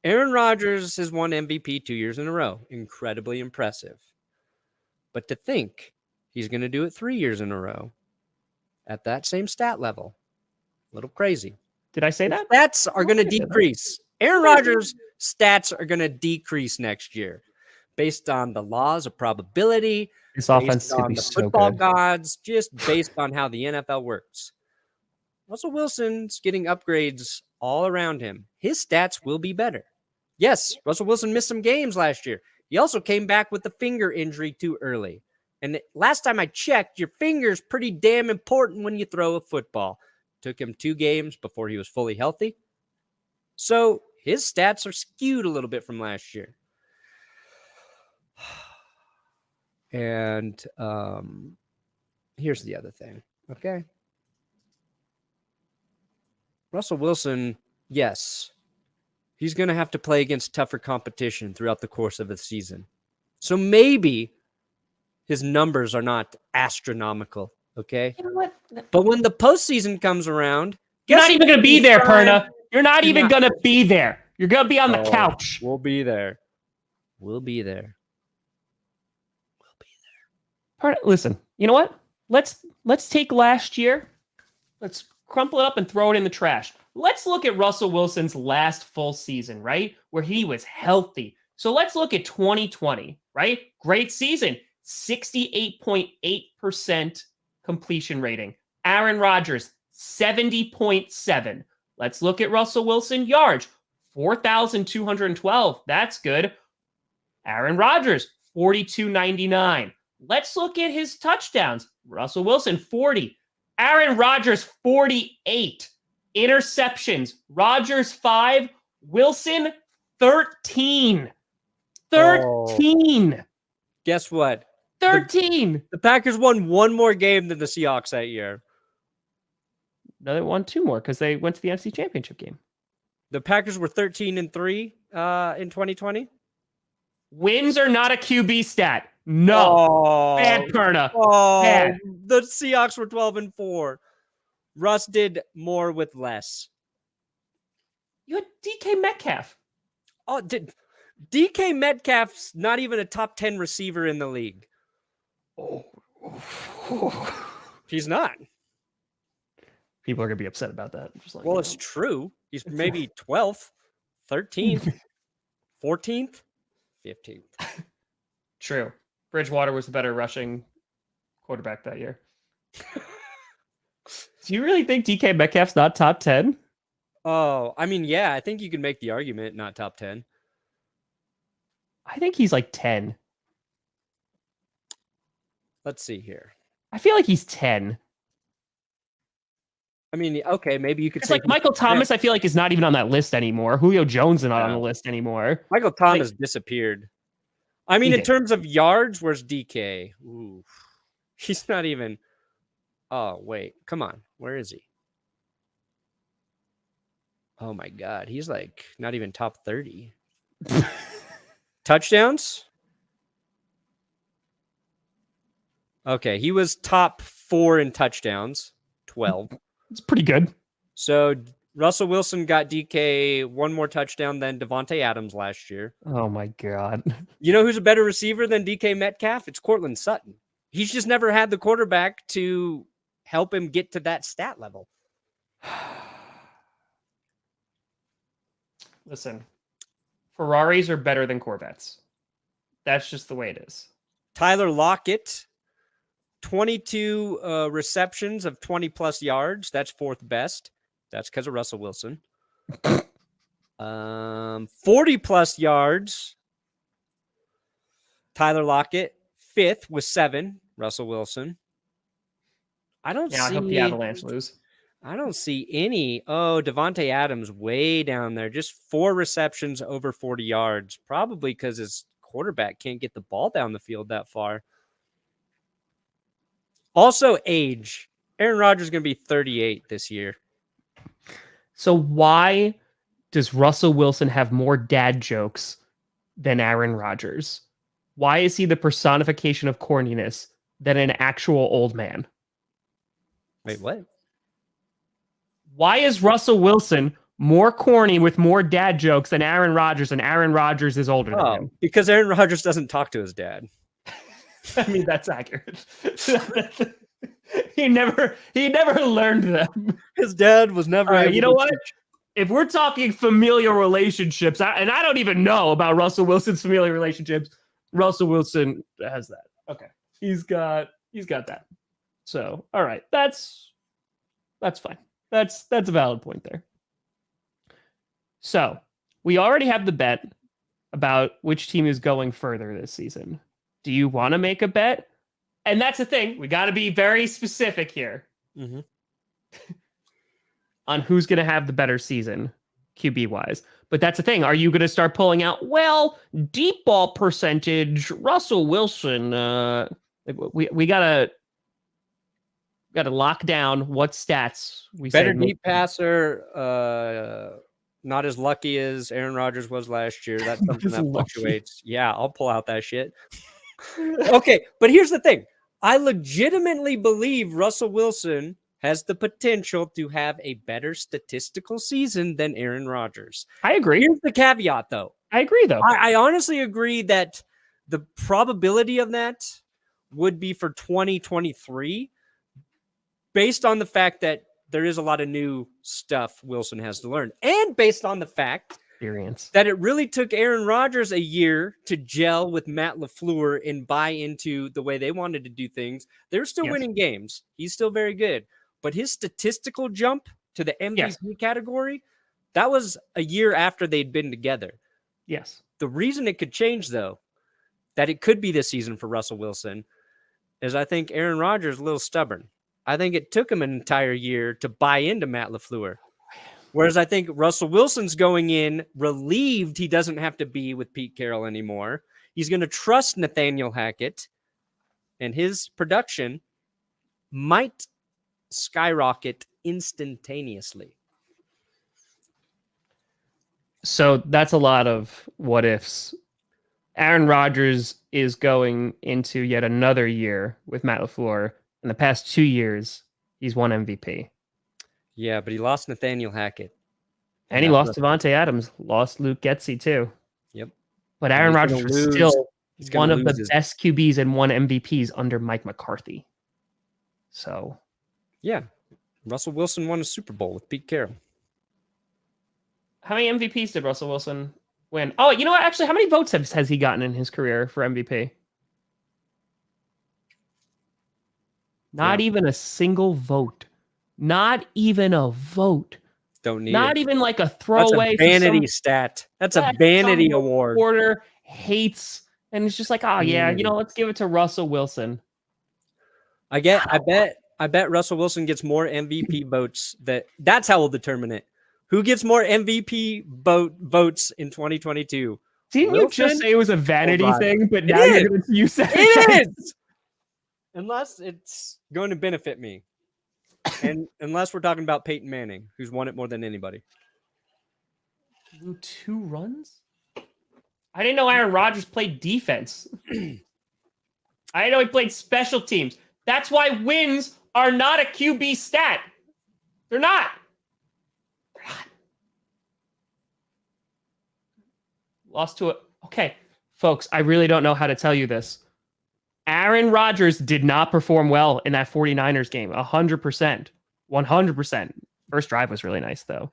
Aaron Rodgers has won MVP 2 years in a row. Incredibly impressive. But to think he's going to do it 3 years in a row at that same stat level, a little crazy. Did I say that? Stats are going to decrease. Aaron Rodgers' stats are going to decrease next year based on the laws of probability, this offense based on the football gods, just based on how the NFL works. Russell Wilson's getting upgrades all around him. His stats will be better. Yes, Russell Wilson missed some games last year. He also came back with the finger injury too early. And last time I checked, your finger's pretty damn important when you throw a football. Took him 2 games before he was fully healthy. So his stats are skewed a little bit from last year. And here's the other thing, okay? Russell Wilson, yes, he's going to have to play against tougher competition throughout the course of the season. So maybe his numbers are not astronomical, okay? You know what? But when the postseason comes around, you're not even going to be there, Perna. You're not even going to be there. You're going to be on the couch. We'll be there. We'll be there. Listen, you know what? Let's take last year. Let's crumple it up and throw it in the trash. Let's look at Russell Wilson's last full season, right? Where he was healthy. So let's look at 2020, right? Great season. 68.8% completion rating. Aaron Rodgers, 70.7. Let's look at Russell Wilson yards. 4,212. That's good. Aaron Rodgers, 4,299. Let's look at his touchdowns. Russell Wilson, 40. Aaron Rodgers, 48. Interceptions. Rodgers, 5. Wilson, 13. 13. Oh. Guess what? 13. The Packers won one more game than the Seahawks that year. No, they won 2 more because they went to the NFC Championship game. The Packers were 13-3 in 2020. Wins are not a QB stat. No. Bad, Perna. Bad. The Seahawks were 12-4. Russ did more with less. You had DK Metcalf. Oh, DK Metcalf's not even a top 10 receiver in the league. He's not. People are going to be upset about that. Well, it's true. He's maybe 12th, 13th, 14th, 15th. True. Bridgewater was the better rushing quarterback that year. Do you really think DK Metcalf's not top 10? Oh, I mean, yeah, I think you can make the argument not top 10. I think he's like 10. Let's see here. I feel like he's 10. I mean, okay, maybe you could It's say like Michael Thomas, I feel like is not even on that list anymore. Julio Jones is not on the list anymore. Michael Thomas disappeared. I mean, in terms of yards, where's DK? Ooh, he's not even. Oh, wait. Come on. Where is he? Oh, my God. He's like not even top 30. Touchdowns? Okay. He was top 4 in touchdowns. 12. It's pretty good. So Russell Wilson got DK one more touchdown than Davante Adams last year. Oh, my God. You know who's a better receiver than DK Metcalf? It's Cortland Sutton. He's just never had the quarterback to help him get to that stat level. Listen, Ferraris are better than Corvettes. That's just the way it is. Tyler Lockett, 22 receptions of 20-plus yards. That's 4th best. That's because of Russell Wilson. 40-plus yards. Tyler Lockett, 5th with 7. Russell Wilson. I hope the Avalanche lose. I don't see any. Oh, Davante Adams way down there. Just 4 receptions over 40 yards. Probably because his quarterback can't get the ball down the field that far. Also, age. Aaron Rodgers is going to be 38 this year. So why does Russell Wilson have more dad jokes than Aaron Rodgers? Why is he the personification of corniness than an actual old man? Wait, what? Why is Russell Wilson more corny with more dad jokes than Aaron Rodgers, and Aaron Rodgers is older than him? Because Aaron Rodgers doesn't talk to his dad. I mean, that's accurate. He never learned them. His dad was never. Right, you know what? If we're talking familial relationships, and I don't even know about Russell Wilson's familial relationships, Russell Wilson has that. Okay, he's got that. So, all right, that's fine. That's a valid point there. So, we already have the bet about which team is going further this season. Do you want to make a bet? And that's the thing. We got to be very specific here on who's going to have the better season, QB-wise. But that's the thing. Are you going to start pulling out, well, deep ball percentage, Russell Wilson? We got to lock down what stats we better say. Deep passer, not as lucky as Aaron Rodgers was last year. That's something that fluctuates. Yeah, I'll pull out that shit. Okay, but here's the thing. I legitimately believe Russell Wilson has the potential to have a better statistical season than Aaron Rodgers. I agree. Here's the caveat, though. I agree, though. I honestly agree that the probability of that would be for 2023, based on the fact that there is a lot of new stuff Wilson has to learn, and based on the fact Experience. that it really took Aaron Rodgers a year to gel with Matt LaFleur and buy into the way they wanted to do things. They're still winning games. He's still very good. But his statistical jump to the MVP category, that was a year after they'd been together. Yes. The reason it could change, though, that it could be this season for Russell Wilson, is I think Aaron Rodgers is a little stubborn. I think it took him an entire year to buy into Matt LaFleur. Whereas I think Russell Wilson's going in relieved he doesn't have to be with Pete Carroll anymore. He's going to trust Nathaniel Hackett, and his production might skyrocket instantaneously. So that's a lot of what ifs. Aaron Rodgers is going into yet another year with Matt LaFleur. In the past 2 years, he's won MVP. Yeah, but he lost Nathaniel Hackett. And he lost Davante Adams, lost Luke Getsy too. Yep. But Aaron Rodgers was still one of the his best QBs and won MVPs under Mike McCarthy. So, yeah, Russell Wilson won a Super Bowl with Pete Carroll. how many MVPs did Russell Wilson win? Oh, you know what? Actually, how many votes has he gotten in his career for MVP? Not even a single vote. Not even a vote. Don't need Not it. even like a throwaway. That's a vanity stat. That's a vanity award. Reporter hates, and it's just like, oh yeah, let's give it to Russell Wilson. I bet Russell Wilson gets more MVP votes. That's how we'll determine it. Who gets more MVP votes in 2022? Didn't you just say it was a vanity thing? But now you said it is. Unless it's going to benefit me. And unless we're talking about Peyton Manning, who's won it more than anybody. Blew 2 runs? I didn't know Aaron Rodgers played defense. I didn't know he played special teams. That's why wins are not a QB stat. They're not. Lost to it. Okay, folks, I really don't know how to tell you this. Aaron Rodgers did not perform well in that 49ers game. 100%. 100%. First drive was really nice, though.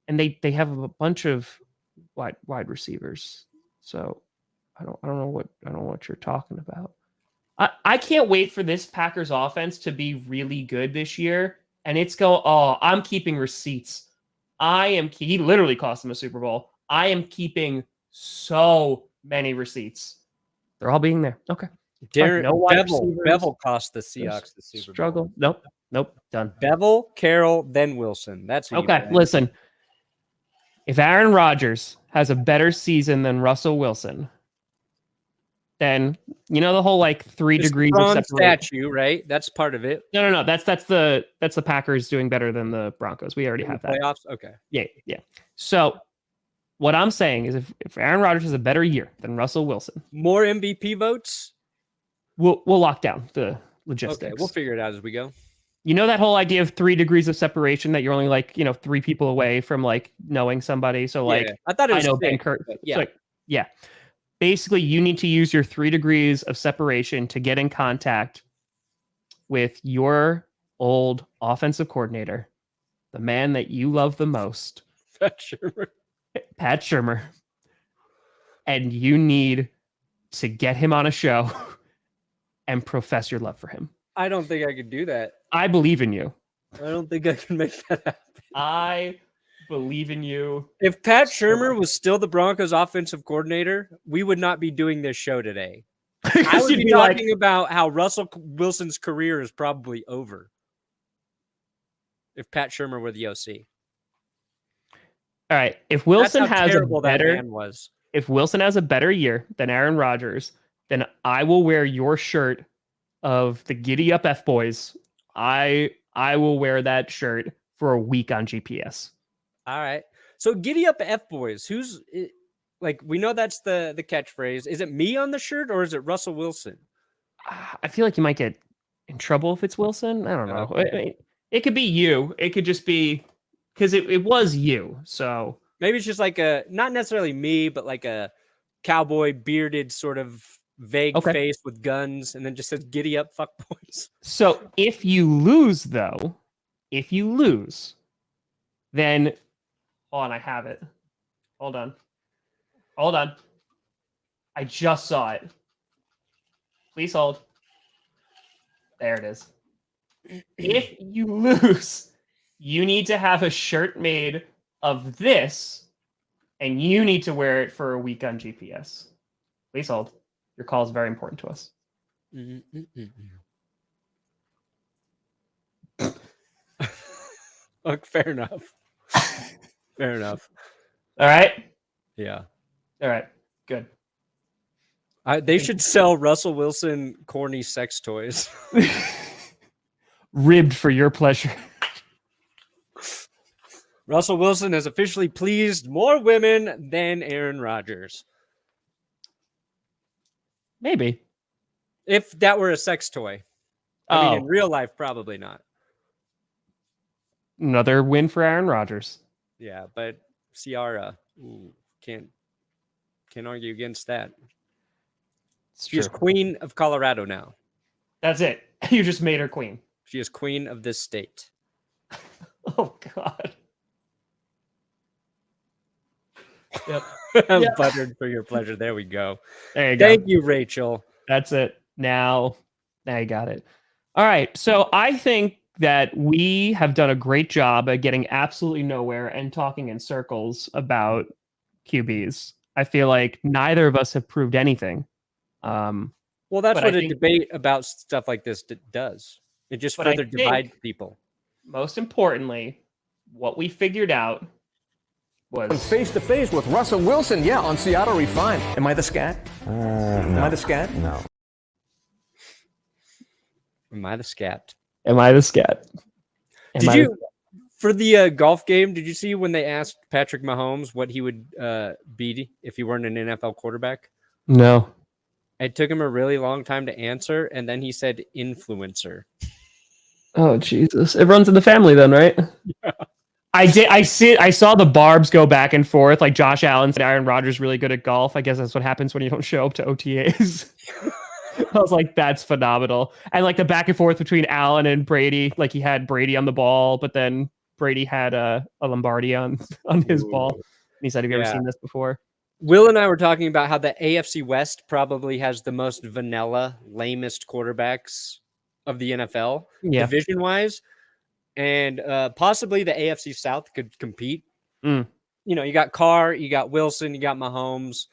And they have a bunch of wide receivers. So I don't know what you're talking about. I can't wait for this Packers offense to be really good this year. And I'm keeping receipts. He literally cost them a Super Bowl. I am keeping so many receipts. They're all being there. Okay. Bevel cost the Seahawks the Super Bowl. Struggle. Nope. Done. Bevel, Carroll, then Wilson. That's who okay. Listen, if Aaron Rodgers has a better season than Russell Wilson, then the whole 3 degrees of separation. Statue, right? That's part of it. No. That's the Packers doing better than the Broncos. We already have that. Playoffs. Okay. Yeah. So what I'm saying is, if Aaron Rodgers has a better year than Russell Wilson, more MVP votes. We'll lock down the logistics. Okay, we'll figure it out as we go. That whole idea of 3 degrees of separation, that you're only 3 people away from knowing somebody. So I thought it was Ben Kurt. Yeah. Basically, you need to use your 3 degrees of separation to get in contact with your old offensive coordinator, the man that you love the most, Pat Shurmur. And you need to get him on a show and profess your love for him. I don't think I could do that. I believe in you. I don't think I can make that happen. I believe in you. If Pat Shurmur was still the Broncos offensive coordinator, we would not be doing this show today. I would be talking about how Russell Wilson's career is probably over. If Pat Shurmur were the OC. All right. If Wilson has a better year than Aaron Rodgers, then I will wear your shirt of the Giddy Up F Boys. I will wear that shirt for a week on GPS. All right. So Giddy Up F Boys. Who's we know that's the catchphrase. Is it me on the shirt or is it Russell Wilson? I feel like you might get in trouble if it's Wilson. I don't know. Okay. It could be you. It could just be because it was you. So maybe it's just not necessarily me, but a cowboy bearded sort of vague Okay. face with guns, and then just says "Giddy up, fuck boys." So if you lose, though, then hold on, I have it. Hold on. I just saw it. Please hold. There it is. If you lose, you need to have a shirt made of this, and you need to wear it for a week on GPS. Please hold. Your call is very important to us. Look, fair enough. Fair enough. All right? Yeah. All right. Good. They should sell Russell Wilson corny sex toys. Ribbed for your pleasure. Russell Wilson has officially pleased more women than Aaron Rodgers. Maybe. If that were a sex toy. I mean, in real life, probably not. Another win for Aaron Rodgers. Yeah, but Ciara, can't argue against that. It's She is true. queen of Colorado now. That's it. You just made her queen. She is queen of this state. Oh, God. Yep. I'm Yeah. buttered for your pleasure. There we go. There you go. Thank you, Rachel. That's it. Now you got it. All right. So I think that we have done a great job at getting absolutely nowhere and talking in circles about QBs. I feel like neither of us have proved anything. Well, that's But what I a think- debate about stuff like this does. It just But I further divides people. Most importantly, what we figured out was Face to face with Russell Wilson, on Seattle Refined. Am I the scat? Am I the scat? No. Am I the scat? Am I the scat? Did you, for the golf game, did you see when they asked Patrick Mahomes what he would be if he weren't an NFL quarterback? No. It took him a really long time to answer, and then he said influencer. Oh, Jesus. It runs in the family then, right? Yeah. I saw the barbs go back and forth. Like Josh Allen said, Aaron Rodgers really good at golf. I guess that's what happens when you don't show up to OTAs. I was like, that's phenomenal. And like the back and forth between Allen and Brady, like he had Brady on the ball, but then Brady had a Lombardi on his ball. And he said, have you ever seen this before? Will and I were talking about how the AFC West probably has the most vanilla, lamest quarterbacks of the NFL, division-wise. And possibly the AFC South could compete. You know, you got Carr, you got Wilson, you got Mahomes.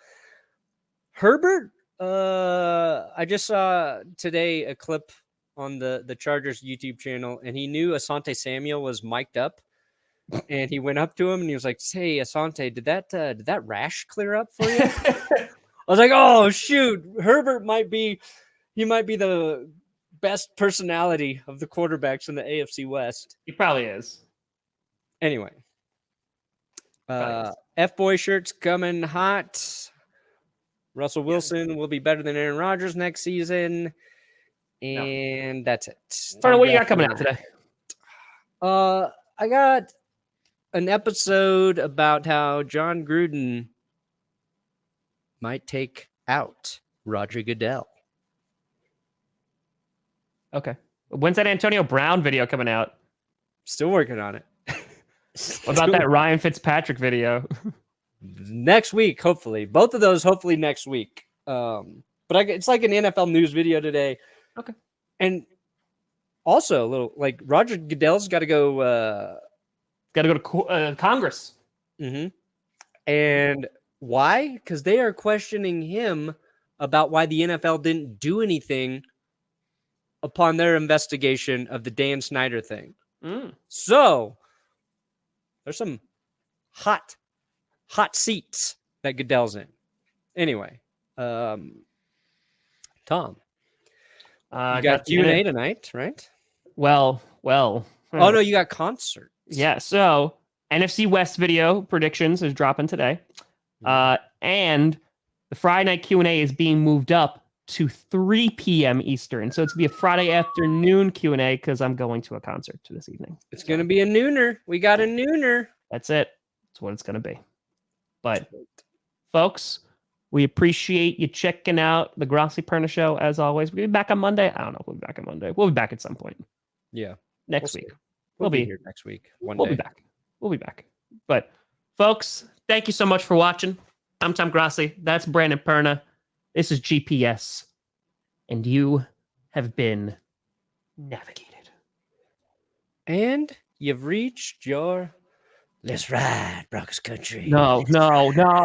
Herbert, I just saw today a clip on the Chargers YouTube channel, and he knew Asante Samuel was mic'd up. And he went up to him and he was like, "Hey, Asante, did that rash clear up for you?" I was like, "Oh shoot, Herbert might be the best personality of the quarterbacks in the AFC West." He probably is. Anyway, F-boy shirts coming hot. Russell Wilson will be better than Aaron Rodgers next season, and that's it. What do you got coming out today? I got an episode about how John Gruden might take out Roger Goodell. Okay. When's that Antonio Brown video coming out? Still working on it. What about that Ryan Fitzpatrick video? Next week, hopefully. Both of those, hopefully next week. But it's like an NFL news video today. Okay. And also, a little like Roger Goodell's got to go. Got to go to Congress. And why? Because they are questioning him about why the NFL didn't do anything upon their investigation of the Dan Snyder thing. So there's some hot seats that Goodell's in. Anyway, Tom, you got Q&A tonight, right? Well. Oh no, you got concerts. Yeah. So NFC West video predictions is dropping today, and the Friday night Q&A is being moved up to 3 p.m. Eastern. So it's gonna be a Friday afternoon Q&A because I'm going to a concert this evening. It's gonna be a nooner. We got a nooner. That's it. That's what it's gonna be. But folks, We appreciate you checking out the Grossi Perna Show, as always. We'll be back on Monday. I don't know if we'll be back on Monday. We'll be back at some point Yeah. next We'll week. see. We'll be here next week. One We'll day. be back. We'll be back. But, folks, thank you so much for watching. I'm Tom Grossi. That's Brandon Perna. This is GPS. And you have been navigated. And you've reached your Let's Ride, Broncos Country. No.